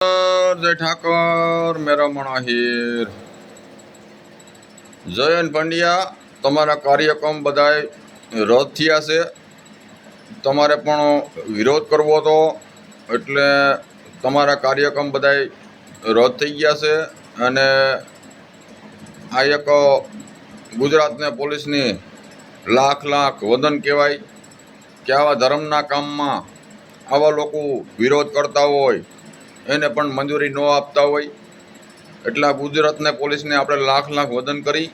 जय ठाकर मेरा मणाहीर जयंत पंड्या तमारा कार्यक्रम बधाय रद्द थया छे। तमारे पण विरोध करवो तो एटले तमारा कार्यक्रम बधाय रद्द थई गया छे अने आ एक गुजरातने पोलीसनी लाख लाख वंदन कहेवाय के आवा धर्मना काममां आवा लोको विरोध करता होय એને પણ મંજૂરી ન આપતા હોય એટલા ગુજરાતને પોલીસને આપણે લાખ લાખ વંદન કરી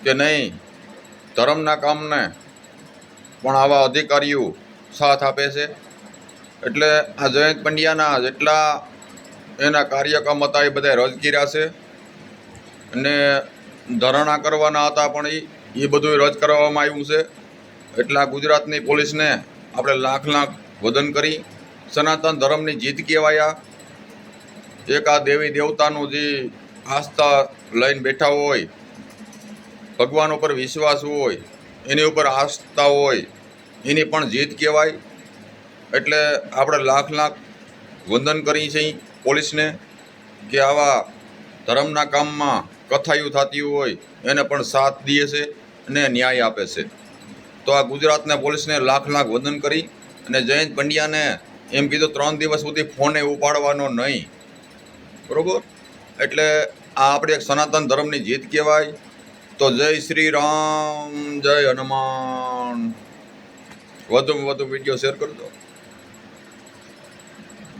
કે નહીં ધર્મના કામને પણ આવા અધિકારીઓ સાથ આપે છે। એટલે આ જયંત પંડ્યાના જેટલા એના કાર્યક્રમ હતા એ બધા રદ કર્યા છે અને ધરણા કરવાના હતા પણ એ બધું રદ કરવામાં આવ્યું છે। એટલા ગુજરાતની પોલીસને આપણે લાખ લાખ વંદન કરી સનાતન ધર્મની જીત કહેવાય। एक आ देवी देवतानु जे आस्था लईने बैठा होय भगवान पर विश्वास होय एनी उपर आस्था होय एनी पण जीत कहेवाय। एटले आपणे लाख लाख वंदन करी छे पोलीसने के आवा धर्मना काममां कथायु थती होय एने पण साथ दे छे अने न्याय आपे छे। तो आ गुजरातने पोलीसने लाख लाख वंदन करी अने जयंत पंड्याने एम कीधुं 3 दिवस सुधी फोने उपाड़वानो नहीं बरोबर। एटले आ आपणे सनातन धर्मनी जीत कहेवाय। तो जय श्री राम जय हनुमान। વધુમાં વધુ વિડીયો શેર કરજો।